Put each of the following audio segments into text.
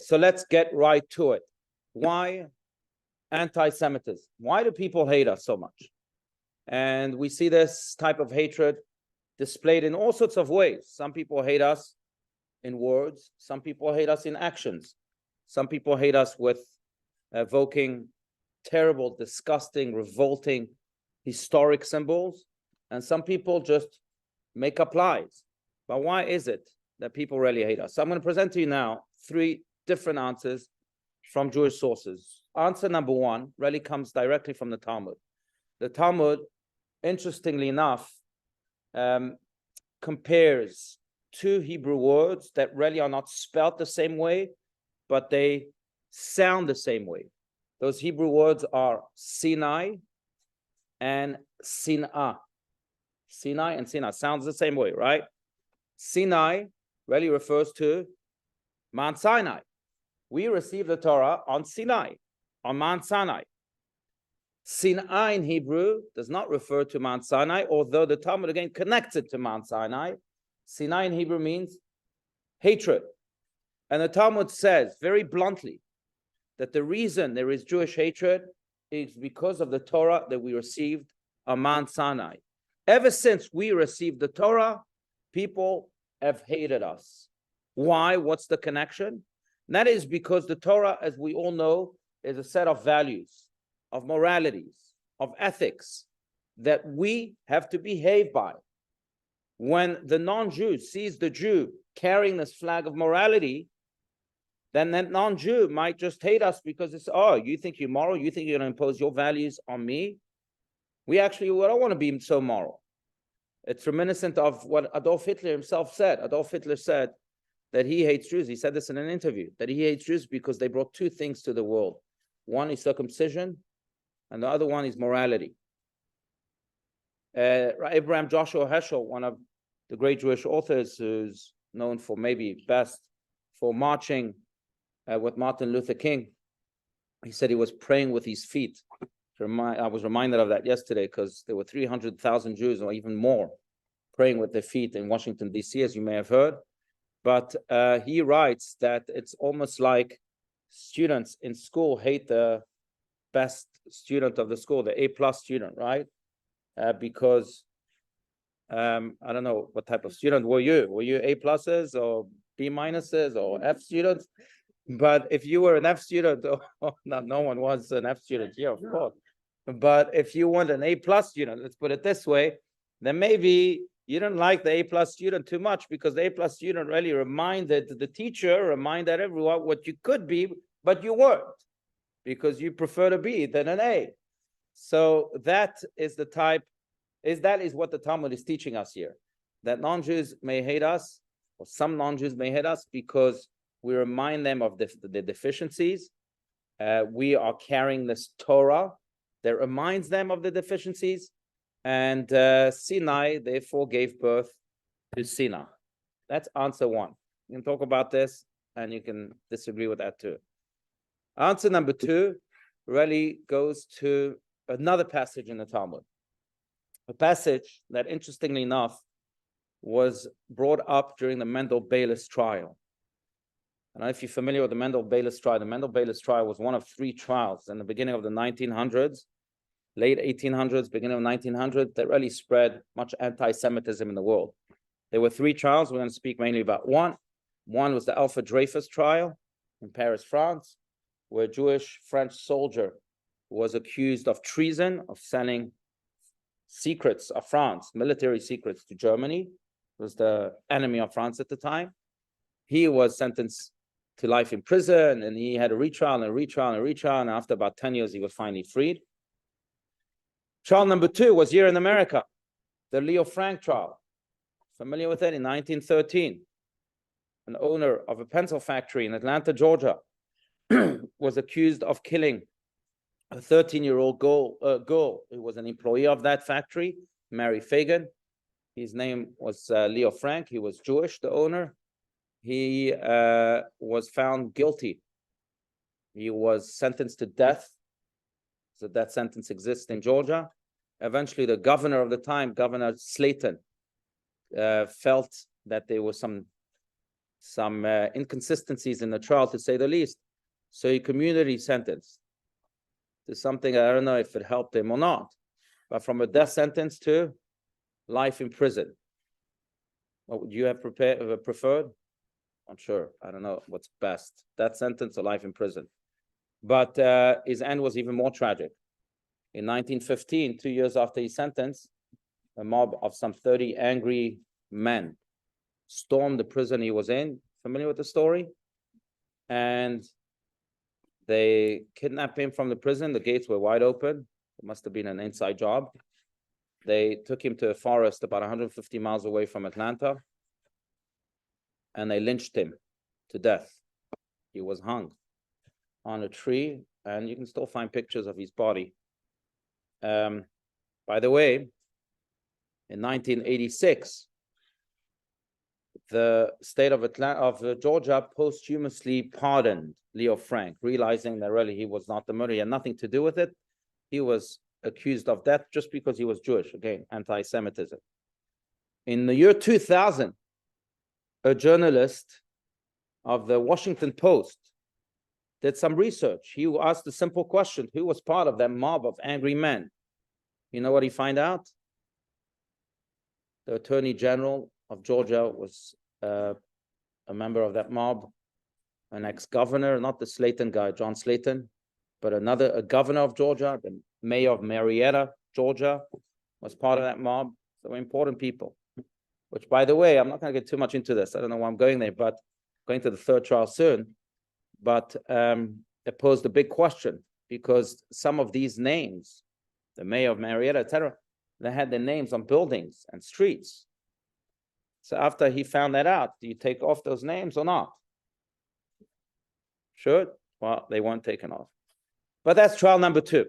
so let's get right to it. Why anti-Semitism? Why do people hate us so much? And we see this type of hatred displayed in all sorts of ways. Some people hate us in words. Some people hate us in actions. Some people hate us with evoking terrible, disgusting, revolting, historic symbols. And some people just make up lies. But why is it that people really hate us? So I'm going to present to you now 3 different answers from Jewish sources. Answer number 1 really comes directly from the Talmud. The Talmud, interestingly enough, compares 2 Hebrew words that really are not spelled the same way, but they sound the same way. Those Hebrew words are Sinai and Sin'ah. Sinai and Sin'ah sounds the same way, right? Sinai really refers to Mount Sinai. We received the Torah on Sinai, on Mount Sinai. Sin'ah in Hebrew does not refer to Mount Sinai, although the Talmud again connects it to Mount Sinai. Sinai in Hebrew means hatred. And the Talmud says very bluntly that the reason there is Jewish hatred is because of the Torah that we received on Mount Sinai. Ever since we received the Torah, people have hated us. Why? What's the connection? And that is because the Torah, as we all know, is a set of values, of moralities, of ethics that we have to behave by. When the non-Jew sees the Jew carrying this flag of morality, then that non-Jew might just hate us because it's, oh, you think you're moral? You think you're going to impose your values on me? We don't want to be so moral. It's reminiscent of what Adolf Hitler himself said. Adolf Hitler said that he hates Jews. He said this in an interview, that he hates Jews because they brought 2 things to the world. One is circumcision, and the other one is morality. Abraham Joshua Heschel, one of the great Jewish authors who's known for maybe best for marching with Martin Luther King, he said he was praying with his feet. I was reminded of that yesterday because there were 300,000 Jews or even more praying with their feet in Washington, D.C., as you may have heard. But he writes that it's almost like students in school hate the best student of the school, the A+ student, right? Because I don't know what type of student were you? Were you A+ or B- or F students? But if you were an F student, no one was an F student here, of course. But if you want an A+ student, let's put it this way, then maybe you don't like the A+ student too much because the A+ student really reminded the teacher, reminded everyone what you could be, but you weren't because you prefer to be than an A. So that is what the Talmud is teaching us here, that non-Jews may hate us, or some non-Jews may hate us because we remind them of the deficiencies. We are carrying this Torah that reminds them of the deficiencies. And Sinai, therefore, gave birth to Sin'ah. That's answer 1. You can talk about this, and you can disagree with that too. Answer number 2 really goes to another passage in the Talmud. A passage that, interestingly enough, was brought up during the Mendel Bayless trial. I don't know if you're familiar with the Mendel Bayless trial. The Mendel Bayless trial was one of 3 trials in the beginning of the 1900s, late 1800s, beginning of 1900s, that really spread much anti-Semitism in the world. There were 3 trials. We're going to speak mainly about one. One was the Alfred Dreyfus trial in Paris, France, where a Jewish French soldier was accused of treason, of selling secrets of France, military secrets, to Germany. It was the enemy of France at the time. He was sentenced to life in prison, and he had a retrial and a retrial and a retrial, and after about 10 years, he was finally freed. Trial number 2 was here in America, the Leo Frank trial. Familiar with it? In 1913, an owner of a pencil factory in Atlanta, Georgia, was accused of killing a 13-year-old girl who was an employee of that factory, Mary Fagan. His name was Leo Frank. He was Jewish, the owner. He was found guilty. He was sentenced to death. So that sentence exists in Georgia. Eventually, the governor of the time, Governor Slayton, felt that there was some some inconsistencies in the trial, to say the least. So he community sentenced to something, I don't know if it helped him or not, but from a death sentence to life in prison. What would you have preferred? Not sure. I don't know what's best, death sentence or life in prison. But his end was even more tragic. In 1915, 2 years after his sentence, a mob of some 30 angry men stormed the prison he was in. Familiar with the story? And they kidnapped him from the prison. The gates were wide open. It must have been an inside job. They took him to a forest about 150 miles away from Atlanta, and they lynched him to death. He was hung on a tree, and you can still find pictures of his body. By the way, in 1986, the state of Georgia posthumously pardoned Leo Frank, realizing that really he was not the murderer. He had nothing to do with it. He was accused of death just because he was Jewish. Again, anti-Semitism. In the year 2000, a journalist of the Washington Post did some research. He asked a simple question: who was part of that mob of angry men? You know what he found out? The Attorney General of Georgia was a member of that mob, an ex-governor, not the Slayton guy, John Slayton, but a governor of Georgia, the mayor of Marietta, Georgia, was part of that mob. So important people, which, by the way, I'm not going to get too much into this. I don't know why I'm going there, but going to the third trial soon. But it posed a big question, because some of these names, the mayor of Marietta, etc., they had their names on buildings and streets. So after he found that out, do you take off those names or not? Should? Well, they weren't taken off. But that's trial number 2.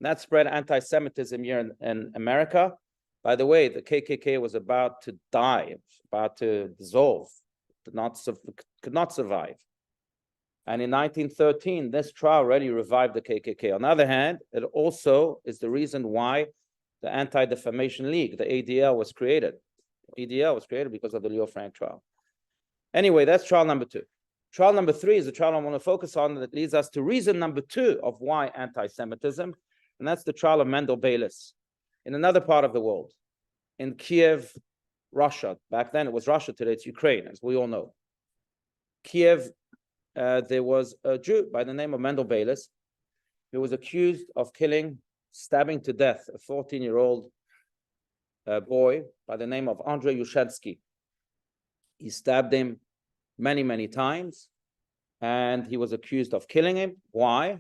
That spread anti-Semitism here in America. By the way, the KKK was about to die, it was about to dissolve, could not survive. And in 1913, this trial really revived the KKK. On the other hand, it also is the reason why the Anti-Defamation League, the ADL, was created. ADL was created because of the Leo Frank trial. Anyway, that's trial number 2. Trial number 3 is the trial I want to focus on, that leads us to reason number 2 of why anti-Semitism, and that's the trial of Mendel Baylis in another part of the world, in Kiev, Russia. Back then it was Russia, today it's Ukraine, as we all know. Kiev, there was a Jew by the name of Mendel Baylis who was accused of stabbing to death a 14-year-old boy by the name of Andrei Yushensky. He stabbed him many, many times, and he was accused of killing him. Why?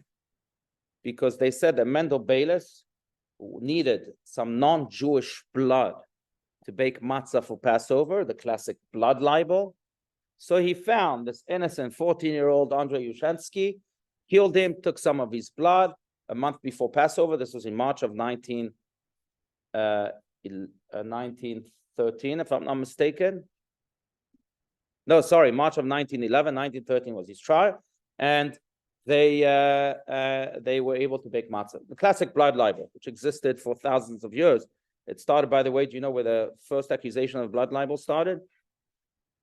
Because they said that Mendel Baylis needed some non-Jewish blood to bake matzah for Passover, the classic blood libel. So he found this innocent 14-year-old Andrei Yushensky, killed him, took some of his blood. A month before Passover, this was in March of 1913, if I'm not mistaken. No, sorry, March of 1911. 1913 was his trial, and they were able to bake matzah, the classic blood libel, which existed for thousands of years. It started, by the way, do you know where the first accusation of blood libel started?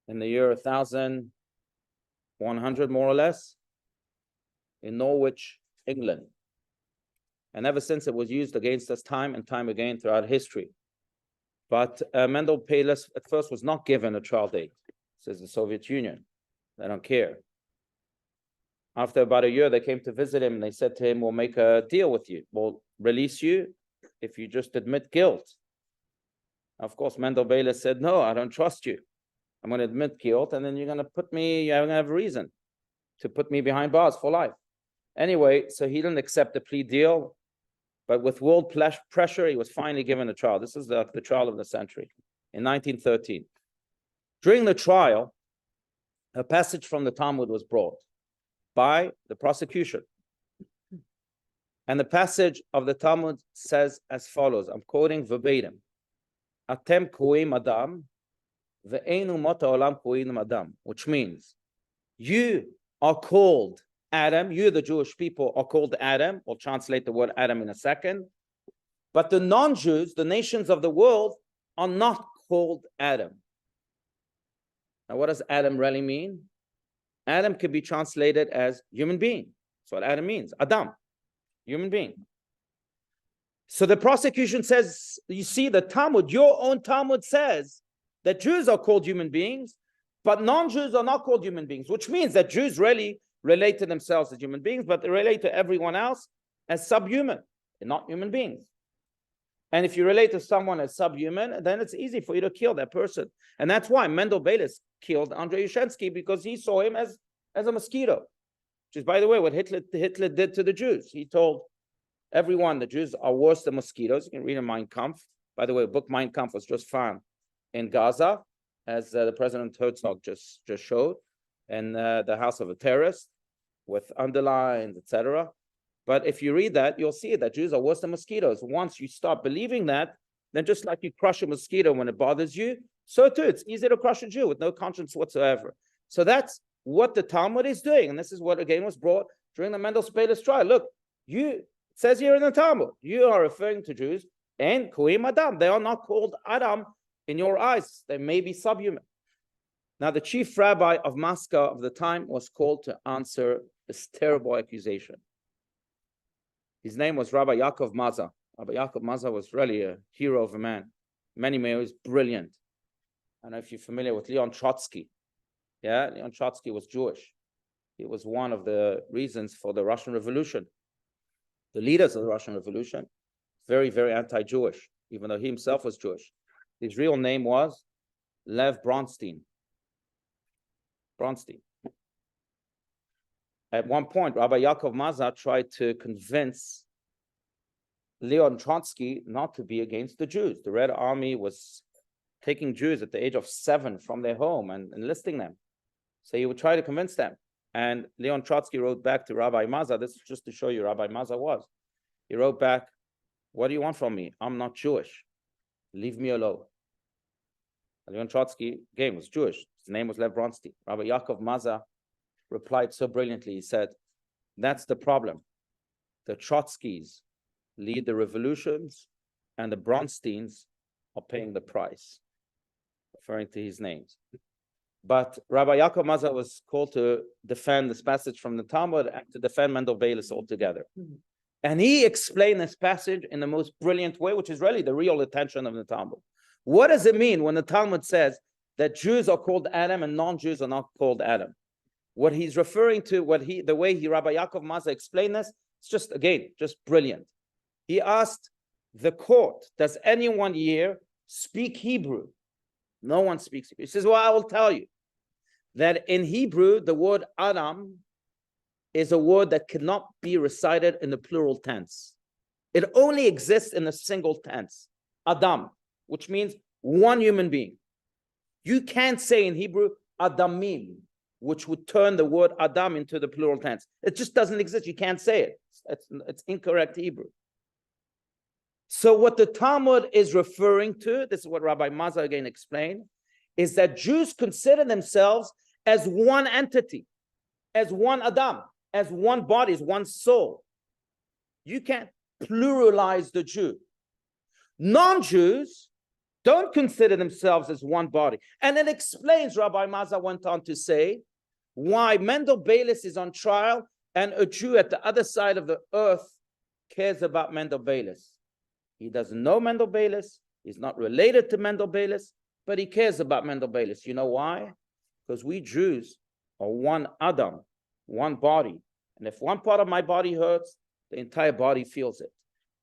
In the year 1100, more or less, in Norwich, England. And ever since, it was used against us time and time again throughout history. But Mendel Baylis at first was not given a trial date, says the Soviet Union. They don't care. After about a year, they came to visit him and they said to him, we'll make a deal with you. We'll release you if you just admit guilt. Of course, Mendel Baylis said, no, I don't trust you. I'm going to admit guilt, and then you're going to have a reason to put me behind bars for life. Anyway, so he didn't accept the plea deal, but with world pressure, he was finally given a trial. This is the trial of the century in 1913. During the trial, a passage from the Talmud was brought by the prosecution. And the passage of the Talmud says as follows, I'm quoting verbatim, Atem koim adam, ve'enu mota olam koim adam, which means, you are called Adam, you, the Jewish people, are called Adam. We'll translate the word Adam in a second. But the non-Jews, the nations of the world, are not called Adam. Now, what does Adam really mean? Adam can be translated as human being. That's what Adam means. Adam, human being. So the prosecution says, you see, the Talmud, your own Talmud says that Jews are called human beings, but non-Jews are not called human beings, which means that Jews really relate to themselves as human beings, but they relate to everyone else as subhuman. They're not human beings. And if you relate to someone as subhuman, then it's easy for you to kill that person. And that's why Mendel Baylis killed Andrei Yushensky, because he saw him as a mosquito, which is, by the way, what Hitler did to the Jews. He told everyone the Jews are worse than mosquitoes. You can read in Mein Kampf. By the way, the book Mein Kampf was just found in Gaza, as the President Herzog just showed, in the house of a terrorist with underlines, etc. But if you read that, you'll see that Jews are worse than mosquitoes. Once you start believing that, then just like you crush a mosquito when it bothers you, so too, it's easy to crush a Jew with no conscience whatsoever. So that's what the Talmud is doing. And this is what, again, was brought during the Mendel Baylis trial. Look, it says here in the Talmud, you are referring to Jews and Koim Adam. They are not called Adam in your eyes. They may be subhuman. Now, the chief rabbi of Moscow of the time was called to answer this terrible accusation. His name was Rabbi Yaakov Maza. Rabbi Yaakov Maza was really a hero of a man. Many ways, brilliant. I don't know if you're familiar with Leon Trotsky. Yeah, Leon Trotsky was Jewish. He was one of the reasons for the Russian Revolution. The leaders of the Russian Revolution, very, very anti-Jewish, even though he himself was Jewish. His real name was Lev Bronstein. At one point, Rabbi Yaakov Maza tried to convince Leon Trotsky not to be against the Jews. The Red Army was taking Jews at the age of 7 from their home and enlisting them. So he would try to convince them. And Leon Trotsky wrote back to Rabbi Maza. This is just to show you Rabbi Maza was. He wrote back, "What do you want from me? I'm not Jewish. Leave me alone." Leon Trotsky, again, was Jewish. His name was Lev Bronstein. Rabbi Yaakov Maza replied so brilliantly. He said, "That's the problem. The Trotskys lead the revolutions, and the Bronsteins are paying the price," referring to his names. But Rabbi Yaakov Maza was called to defend this passage from the Talmud and to defend Mendel Baylis altogether. And he explained this passage in the most brilliant way, which is really the real attention of the Talmud. What does it mean when the Talmud says that Jews are called Adam and non-Jews are not called Adam? What he's referring to, the way Rabbi Yaakov Maza explained this, it's just, again, just brilliant. He asked the court, does anyone here speak Hebrew? No one speaks Hebrew. He says, well, I will tell you that in Hebrew, the word Adam is a word that cannot be recited in the plural tense. It only exists in a single tense, Adam, which means one human being. You can't say in Hebrew, Adamim, which would turn the word Adam into the plural tense. It just doesn't exist. You can't say it. It's incorrect Hebrew. So what the Talmud is referring to, this is what Rabbi Maza again explained, is that Jews consider themselves as one entity, as one Adam, as one body, as one soul. You can't pluralize the Jew. Non-Jews don't consider themselves as one body. And it explains, Rabbi Maza went on to say, why Mendel Baylis is on trial and a Jew at the other side of the earth cares about Mendel Baylis. He doesn't know Mendel Baylis. He's not related to Mendel Baylis, but he cares about Mendel Baylis. You know why? Because we Jews are one Adam, one body. And if one part of my body hurts, the entire body feels it.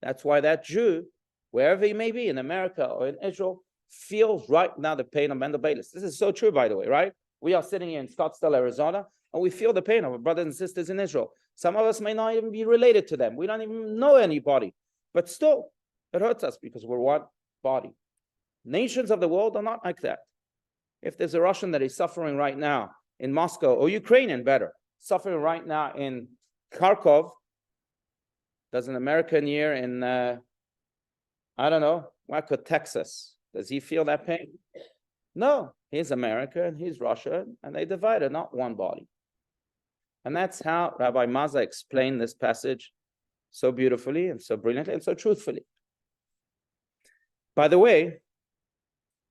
That's why that Jew, wherever he may be, in America or in Israel, feels right now the pain of Mendel Baylis. This is so true, by the way, right? We are sitting here in Scottsdale, Arizona, and we feel the pain of our brothers and sisters in Israel. Some of us may not even be related to them. We don't even know anybody. But still, it hurts us because we're one body. Nations of the world are not like that. If there's a Russian that is suffering right now in Moscow, or Ukrainian better, suffering right now in Kharkov, does an American here in, I don't know, Waco, Texas, does he feel that pain? No, he's American, he's Russian, and they divided, not one body. And that's how Rabbi Maza explained this passage so beautifully and so brilliantly and so truthfully. By the way,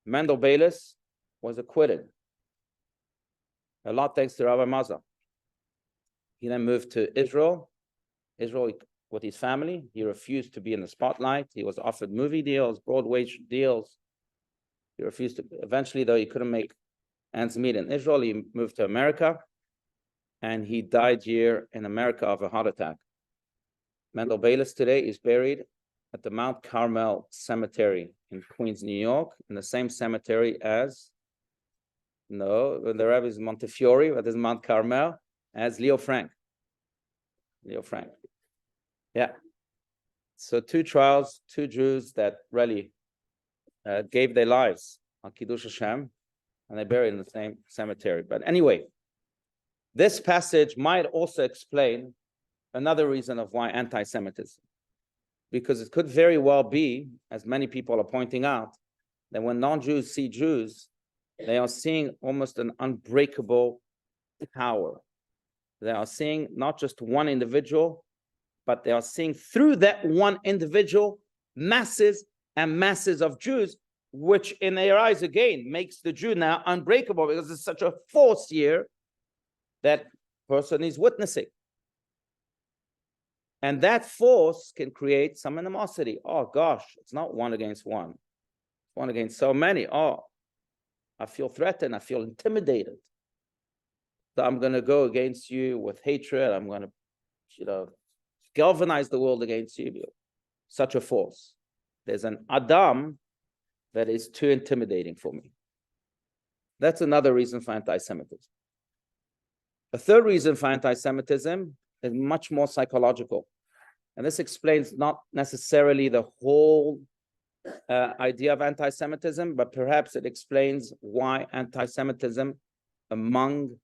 Mendel Baylis was acquitted. A lot thanks to Rabbi Mazza. He then moved to Israel. With his family, he refused to be in the spotlight. He was offered movie deals, Broadway deals. He refused to. Eventually, though, he couldn't make ends meet in Israel. He moved to America, and he died here in America of a heart attack. Mendel Bayless today is buried at the Mount Carmel Cemetery in Queens, New York, in the same cemetery as, no, the Rebbe is Montefiore, but this is Mount Carmel, as Leo Frank. Leo Frank. Yeah. So 2 trials, 2 Jews that really gave their lives on Kiddush Hashem, and they buried in the same cemetery. But anyway, this passage might also explain another reason of why anti-Semitism. Because it could very well be, as many people are pointing out, that when non-Jews see Jews, they are seeing almost an unbreakable power. They are seeing not just one individual, but they are seeing through that one individual masses and masses of Jews, which in their eyes again makes the Jew now unbreakable, because it's such a force here that person is witnessing. And that force can create some animosity. Oh gosh, it's not one against one. It's one against so many. Oh, I feel threatened. I feel intimidated. So I'm going to go against you with hatred. I'm going to, galvanize the world against you. Such a force. There's an Adam that is too intimidating for me. That's another reason for anti-Semitism. A third reason for anti-Semitism is much more psychological. And this explains not necessarily the whole idea of anti-Semitism, but perhaps it explains why anti-Semitism among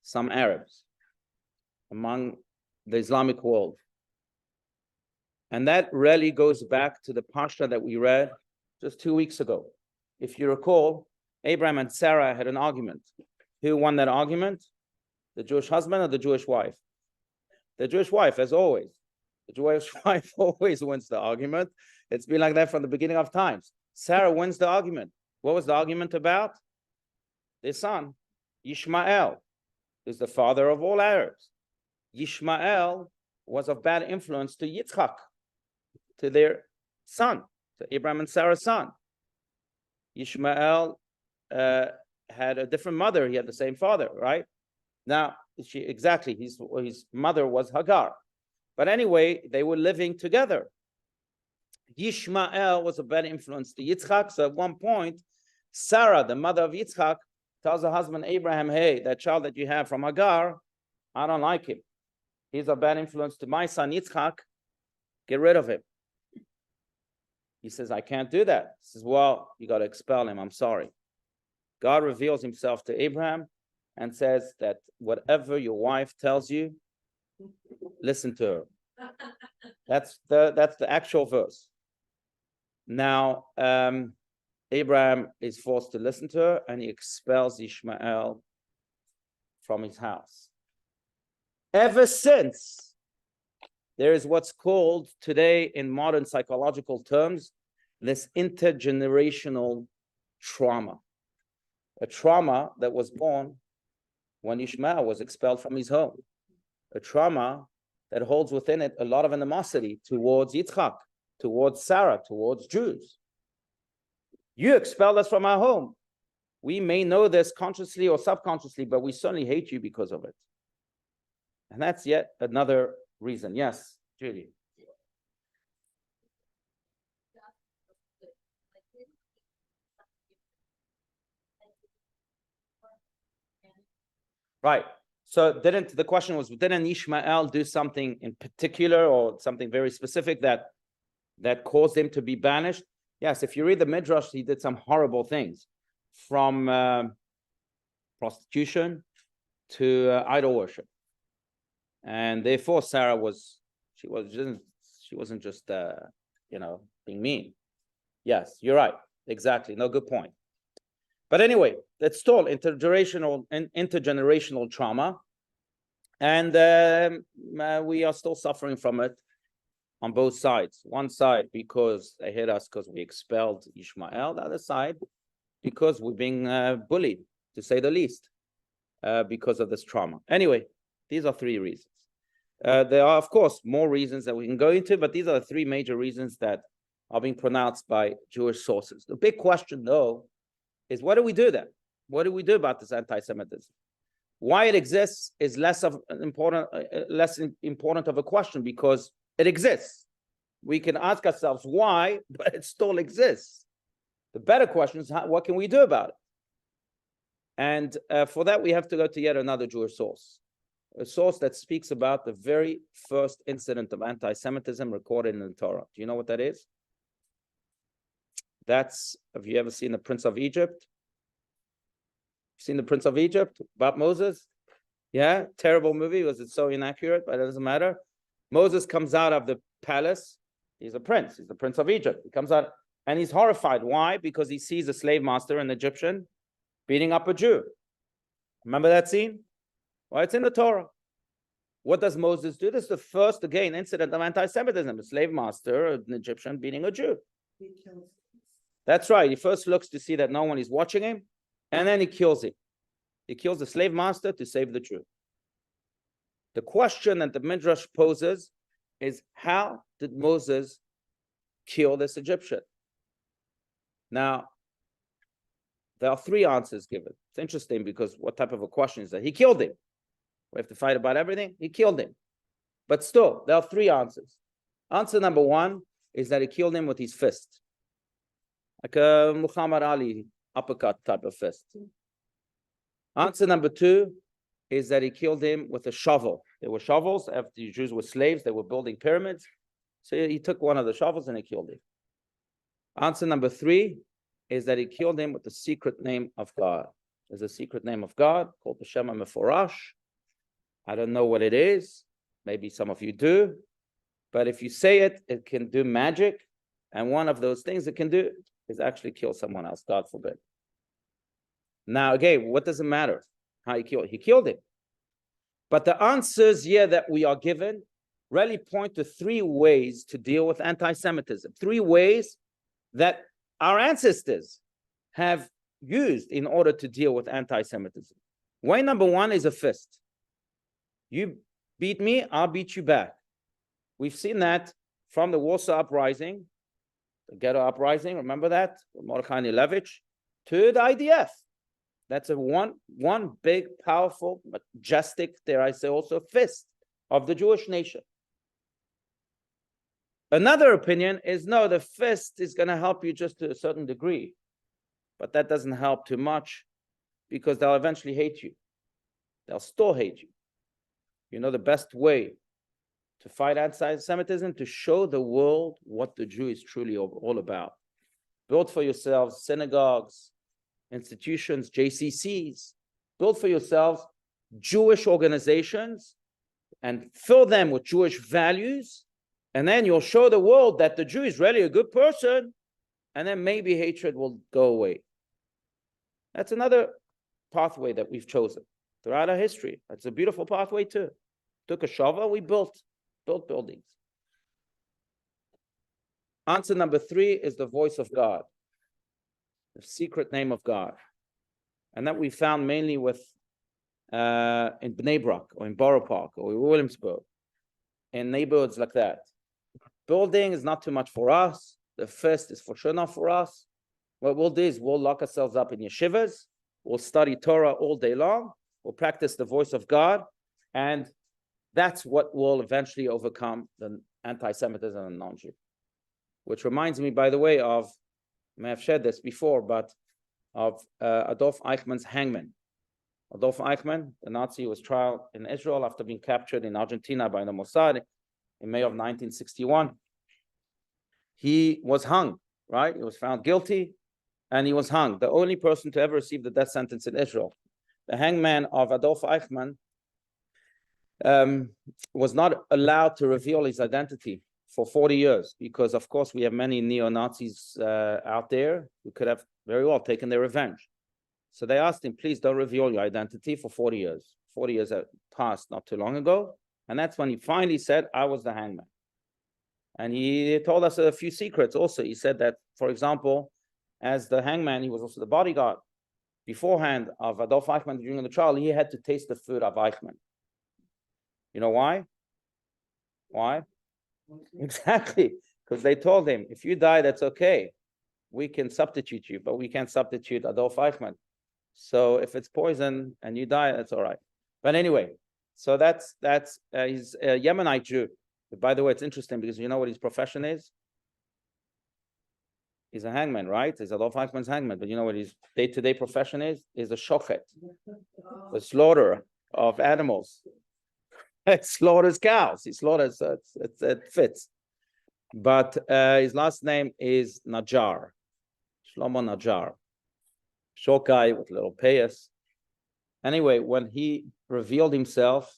some Arabs, among the Islamic world. And that really goes back to the parsha that we read just 2 weeks ago. If you recall, Abraham and Sarah had an argument. Who won that argument? The Jewish husband or the Jewish wife? The Jewish wife, as always. The Jewish wife always wins the argument. It's been like that from the beginning of times. Sarah wins the argument. What was the argument about? Their son, Ishmael, is the father of all Arabs. Ishmael was of bad influence to Yitzchak, to their son, to Abraham and Sarah's son. Ishmael had a different mother. He had the same father, right? Now, his mother was Hagar. But anyway, they were living together. Ishmael was a bad influence to Yitzchak. So at one point, Sarah, the mother of Yitzchak, tells her husband Abraham, hey, that child that you have from Hagar, I don't like him. He's a bad influence to my son Yitzchak. Get rid of him. He says, I can't do that. He says, well, you got to expel him. I'm sorry. God reveals himself to Abraham and says that whatever your wife tells you, listen to her. That's the actual verse. Now, Abraham is forced to listen to her, and he expels Ishmael from his house. Ever since, there is what's called today in modern psychological terms, this intergenerational trauma. A trauma that was born when Ishmael was expelled from his home. A trauma that holds within it a lot of animosity towards Yitzchak, towards Sarah, towards Jews. You expelled us from our home. We may know this consciously or subconsciously, but we certainly hate you because of it. And that's yet another reason. Yes, Judy. Right. So the question was, didn't Ishmael do something in particular or something very specific that caused him to be banished? Yes, if you read the Midrash, he did some horrible things, from prostitution to idol worship. And therefore Sarah she wasn't just being mean. Yes, you're right. Exactly. No, good point. But anyway, that's still intergenerational trauma. And we are still suffering from it on both sides. One side because they hit us because we expelled Ishmael. The other side because we're being bullied, to say the least. because of this trauma. Anyway, these are three reasons. There are, of course, more reasons that we can go into, but these are the three major reasons that are being pronounced by Jewish sources. The big question, though, is what do we do then? What do we do about this anti-Semitism? Why it exists is less important of a question, because it exists. We can ask ourselves why, but it still exists. The better question is, what can we do about it? And for that, we have to go to yet another Jewish source, a source that speaks about the very first incident of anti-Semitism recorded in the Torah. Do you know what that is? That's, have you ever seen The Prince of Egypt? Seen The Prince of Egypt about Moses? Yeah, terrible movie because it's so inaccurate, but it doesn't matter. Moses comes out of the palace. He's a prince. He's the Prince of Egypt. He comes out and he's horrified. Why? Because he sees a slave master, an Egyptian, beating up a Jew. Remember that scene? Well, it's in the Torah. What does Moses do? This is the first, again, incident of anti-Semitism. A slave master, an Egyptian, beating a Jew. He kills. That's right. He first looks to see that no one is watching him, and then he kills him. He kills the slave master to save the Jew. The question that the Midrash poses is, how did Moses kill this Egyptian? Now, there are three answers given. It's interesting because what type of a question is that? He killed him. We have to fight about everything. He killed him. But still, there are three answers. Answer number one is that he killed him with his fist, like a Muhammad Ali uppercut type of fist. Answer number two is that he killed him with a shovel. There were shovels. After the Jews were slaves, they were building pyramids. So he took one of the shovels and he killed him. Answer number three is that he killed him with the secret name of God. There's a secret name of God called the Shema Meforash. I don't know what it is. Maybe some of you do. But if you say it, it can do magic. And one of those things it can do is actually kill someone else, God forbid. Now, again, what does it matter how he killed? He killed him. But the answers here that we are given really point to three ways to deal with anti-Semitism. Three ways that our ancestors have used in order to deal with anti-Semitism. Way number one is a fist. You beat me, I'll beat you back. We've seen that from the Warsaw Uprising, the Ghetto Uprising, remember that? Mordechai Nilevich, to the IDF. That's a one big, powerful, majestic, dare I say also, fist of the Jewish nation. Another opinion is, no, the fist is going to help you just to a certain degree, but that doesn't help too much because they'll eventually hate you. They'll still hate you. You know the best way to fight anti-Semitism? To show the world what the Jew is truly all about. Build for yourselves synagogues, institutions, JCCs. Build for yourselves Jewish organizations and fill them with Jewish values. And then you'll show the world that the Jew is really a good person. And then maybe hatred will go away. That's another pathway that we've chosen throughout our history. That's a beautiful pathway too. Took a shovel, we built buildings. Answer number three is the voice of God, the secret name of God. And that we found mainly with in Bnei Brak or in Borough Park or in Williamsburg, in neighborhoods like that. Building is not too much for us. The fist is for sure not for us. What we'll do is we'll lock ourselves up in yeshivas. We'll study Torah all day long. We'll practice the voice of God. And that's what will eventually overcome the anti-Semitism and non-Jew. Which reminds me, by the way, of, I may have shared this before, but of Adolf Eichmann's hangman. Adolf Eichmann, the Nazi who was tried in Israel after being captured in Argentina by the Mossad in May of 1961. He was hung, right? He was found guilty and he was hung. The only person to ever receive the death sentence in Israel. The hangman of Adolf Eichmann was not allowed to reveal his identity for 40 years because, of course, we have many neo-Nazis out there who could have very well taken their revenge. So they asked him, please don't reveal your identity for 40 years. 40 years had passed not too long ago. And that's when he finally said, I was the hangman. And he told us a few secrets also. He said that, for example, as the hangman, he was also the bodyguard. beforehand of Adolf Eichmann during the trial, he had to taste the food of Eichmann. You know why? Why? Exactly, because they told him, if you die, that's okay. We can substitute you, but we can't substitute Adolf Eichmann. So if it's poison and you die, that's all right. But anyway, so that's he's a Yemenite Jew. But by the way, it's interesting because you know what his profession is? He's a hangman, right? He's Adolf Eichmann's hangman. But you know what his day-to-day profession is? Is a shochet, the slaughterer of animals. He slaughters cows. He slaughters, it fits. But his last name is Najjar, Shlomo Najjar. Short guy with a little payas. Anyway, when he revealed himself,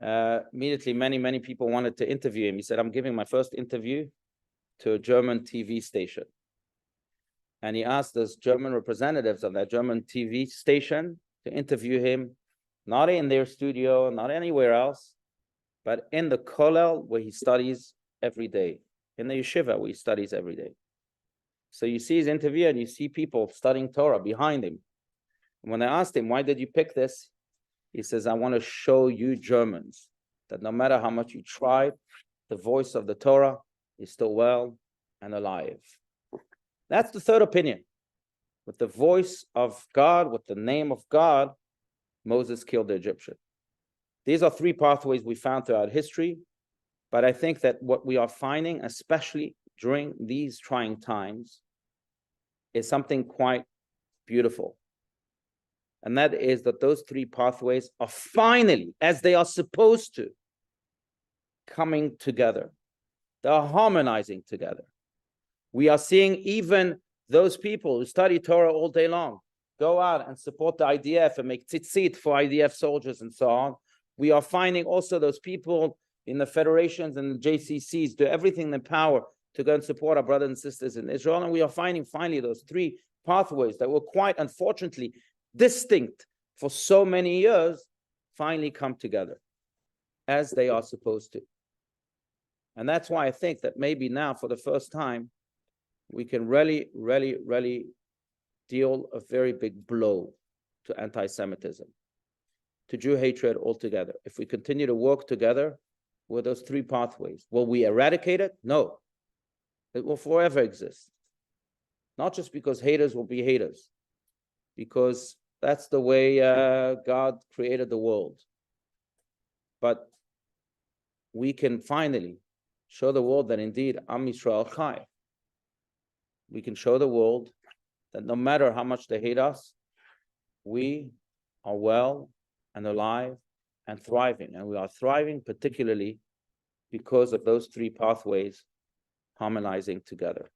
immediately many people wanted to interview him. He said, I'm giving my first interview to a German TV station. And he asked those German representatives of that German TV station to interview him, not in their studio, not anywhere else, but in the kollel where he studies every day, in the yeshiva where he studies every day. So you see his interview and you see people studying Torah behind him. And when I asked him, why did you pick this? He says, I want to show you Germans that no matter how much you try, the voice of the Torah is still well and alive. That's the third opinion. With the voice of God, with the name of God, Moses killed the Egyptian. These are three pathways we found throughout history. But I think that what we are finding, especially during these trying times, is something quite beautiful. And that is that those three pathways are finally, as they are supposed to, coming together. They are harmonizing together. We are seeing even those people who study Torah all day long go out and support the IDF and make tzitzit for IDF soldiers and so on. We are finding also those people in the federations and the JCCs do everything in their power to go and support our brothers and sisters in Israel. And we are finding finally those three pathways that were quite unfortunately distinct for so many years finally come together as they are supposed to. And that's why I think that maybe now for the first time, we can really deal a very big blow to anti-Semitism, to Jew hatred altogether. If we continue to work together with those three pathways, will we eradicate it? No. It will forever exist. Not just because haters will be haters, because that's the way God created the world. But we can finally show the world that indeed Am Yisrael Chai. We can show the world that no matter how much they hate us, we are well and alive and thriving. And we are thriving particularly because of those three pathways harmonizing together.